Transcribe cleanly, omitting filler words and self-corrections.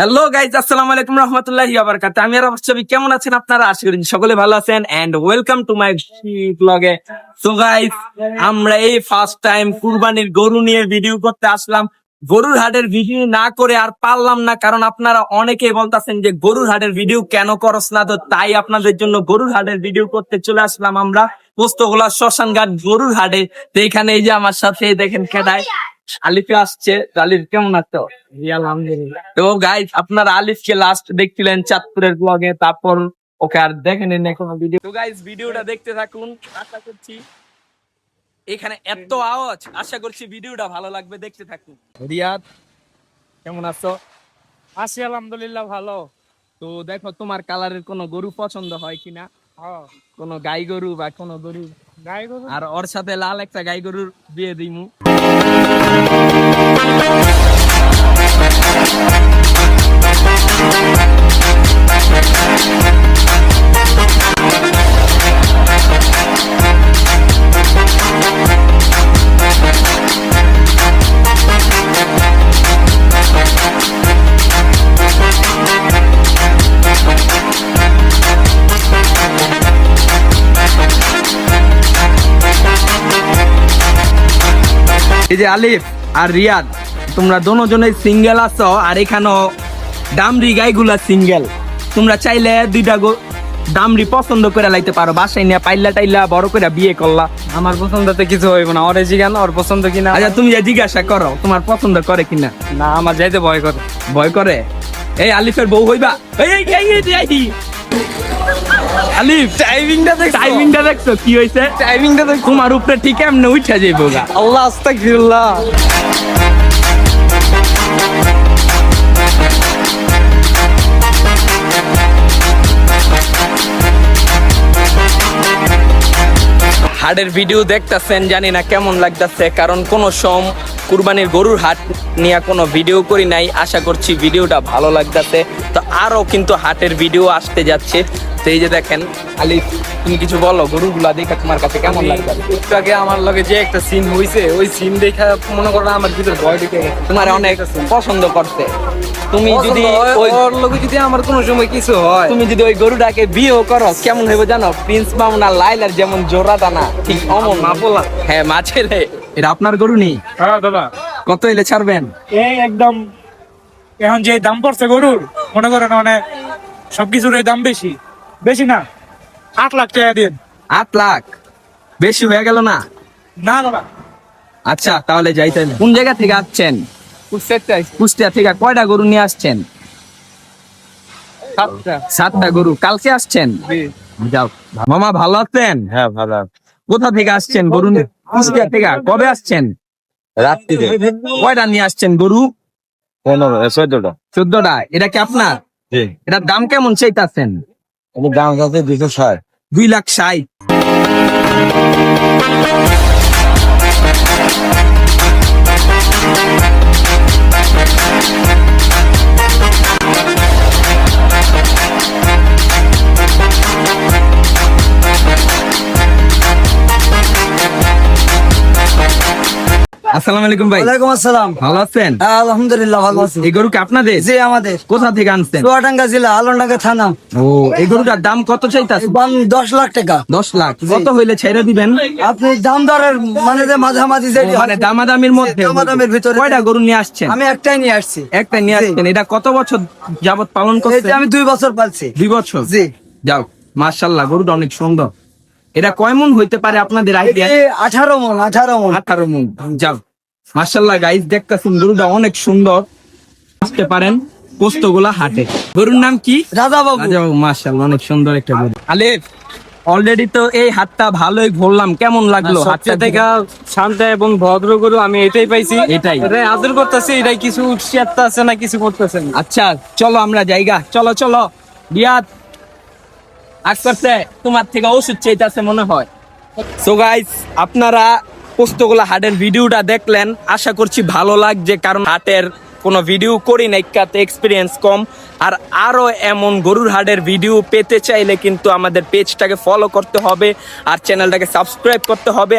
Hello guys, আসসালামু আলাইকুম রহমতুল্লাহি ওয়া বারাকাতুহু। আমি আর ছবি কেমন আছেন আপনারা? আশা করি সকলে ভালো আছেন এন্ড ওয়েলকাম টু মাই ব্লগে। সো গাইজ, আমরা এই ফার্স্ট টাইম কুরবানির গরু নিয়ে ভিডিও করতে আসলাম। গরুর হাটের ভিডিও না করে আর পারলাম না, কারণ আপনারা অনেকেই বলতেছেন যে গরুর হাটের ভিডিও কেন করস না, তো তাই আপনাদের জন্য গরুর হাটের ভিডিও করতে চলে আসলাম আমরা পোস্তগোলা শ্মশানঘাট গরুর হাটে। তো এখানে এই যে আমার সাথে দেখেন খেদায় আলিফে আসছে। আলিফ কেমন আছো? আলহামদুলিল্লাহ। তো গাইস, আপনারা আলিফকে লাস্ট দেখছিলেন চাঁদপুরের ব্লগে, তারপর ওকে আর দেখেন কোনো ভিডিও। তো গাইস, ভিডিওটা দেখতে থাকুন। আশা করছি এখানে এত আওয়াজ, আশা করছি ভিডিওটা ভালো লাগবে, দেখতে থাকুন। রিয়াদ কেমন আছো? আছি আলহামদুলিল্লাহ ভালো। তো দেখো তোমার কালারের কোনো গরু পছন্দ হয় কিনা, কোনো গাই গরু বা কোনো গরু। গাই গরু আর ওর সাথে লাল একটা গাই গরুর বিয়ে দিমু। এই যে আলিফ আর রিয়াদ, তোমরা দোনোজনেই সিঙ্গেল আছো, আর এখানেও দামরি গাইগুলা সিঙ্গেল। তোমরা চাইলে দুইটা দামরি পছন্দ করে লাইতে পারো, বাসায় নিয়ে পাইলা টাইলা বড় করে বিয়ে করলা। আমার পছন্দতে কিছু হইব না, ওরে জিগান ওর পছন্দ কিনা। আচ্ছা, তুমি যে জিজ্ঞাসা করো তোমার পছন্দ করে কিনা। না, আমার যাইতে ভয় করে। ভয় করে? এই আলিফের বউ হইবা? আলিফ, টাইমিংটা দেখছো কি হয়েছে? টাইমিংটা তো তোমার উপরে ঠিক এমনি উঠা যাইবো গা। আল্লাহ আস্তাগফিরুল্লাহ। হাটের ভিডিও দেখতেছেন, জানি না কেমন লাগতেছে, কারণ কোনো কুরবানির গরুর হাট নিয়ে কোনো ভিডিও করি নাই। আশা করছি ভিডিওটা ভালো লাগতেছে। তো আরো কিন্তু হাটের ভিডিও আসতে যাচ্ছে। তো এই যে দেখেন আলিফ, তুমি কিছু বলো, গরুগুলা দেখে তোমার কাছে কেমন লাগতেছে? একটু আগে আমার লগে যে একটা সিন হইছে, ওই সিন দেখা মনে করো আমার ভিতর ভয় ঢুকে গেছে। তোমার অনেক পছন্দ করতে। তুমি যদি ওর লগে যদি আমার কোনো সময় কিছু হয়, তুমি যদি ওই গরুটাকে বিয়েও করো, কেমন হইব জানো? প্রিন্স মামুন আর লাইলার যেমন জোড়া দানা, ঠিক অমন মাপলা। হ্যাঁ, মাছের। এটা আপনার গরু নেই? হ্যাঁ দাদা। কত এলে ছাড়বেন? এই একদম এখন যে দাম পড়ছে গরুর, মনে করেন অনেক সবকিছুর দাম বেশি বেশি না, 8 লাখ টাকা দিন। 8 লাখ বেশি হয়ে গেল না? না দাদা। আচ্ছা, তাহলে যাইতেন। কোন জায়গা থেকে আসছেন? কুষ্টিয়া থেকে। কয়টা গরু নিয়ে আসছেন? 7টা গরু। কালকে আসছেন? যাও। মামা ভালো আছেন? হ্যাঁ ভালো। কোথা থেকে আসছেন গরু নিয়ে? কুষ্টিয়া থেকে। কবে আসছেন? রাত্রিতে কয়টা নিয়ে আসছেন গরু? 14টা। 14টা। এটা কি আপনার? জি। এটার দাম কেমন চাইতাছেন? আমার দাম আছে 260। 2,60,000। আসসালামু আলাইকুম ভাই। ওয়ালাইকুম আসসালাম। ভালো আছেন? হ্যাঁ, আলহামদুলিল্লাহ ভালো আছি। এই গরু কি আপনাদের? জি আমাদের। কোথা থেকে আনছেন? চুয়াডাঙ্গা জেলা আলমডাঙ্গা থানা। ও, এই গরুটার দাম কত চাইতাছেন? দাম 10 লাখ টাকা। 10 লাখ। কত হইলে ছেড়ে দিবেন? আপনি দাম দরের মানে যে মাঝামাঝি যেটি মানে দামাদামির মধ্যে। দামাদামির ভিতরে। কয়টা গরু নিয়ে আসছেন? আমি একটাই নিয়ে আসছি। একটা নিয়ে আসছেন। এটা কত বছর যাবত পালন এই করছেন? যে আমি 2 বছর পালছি। 2 বছর। জি। যাও, মাশাআল্লাহ, গরুটা অনেক সুন্দর। এটা কয় মণ হইতে পারে আপনাদের আইডিয়া? 18 মণ। 18 মণ। যাও, মাশাআল্লাহ গাইস, দেখতাছেন গরুটা অনেক সুন্দর। আসতে পারেন পোস্তগোলা হাটে। গরুর নাম কি? রাজা বাবু। রাজাবাবু। মাশাআল্লাহ, অনেক সুন্দর একটা গরু। আলিফ, অলরেডি তো এই হাটটা ভালোই ঘুরলাম, কেমন লাগলো? হাটটা থেকে শান্ত এবং ভদ্র গরু আমি এটাই পাইছি। এটাই আদর করতেছি, এটাই কিছু উৎসাহতা আছে না, কিছু করতেছে না। আচ্ছা, চলো আমরা জায়গা। চলো চলো। রিয়াদ আসতে, তোমার থেকে ওষুধ চাইতেছে মনে হয়। সো গাইস, আপনারা পোস্তগোলা হাটের ভিডিওটা দেখলেন, আশা করছি ভালো লাগছে, কারণ হাটের কোনো ভিডিও করি নাই, এক্সপিরিয়েন্স কম। আর আরো এমন গরুর হাটের ভিডিও পেতে চাইলে কিন্তু আমাদের পেজটাকে ফলো করতে হবে আর চ্যানেলটাকে সাবস্ক্রাইব করতে হবে।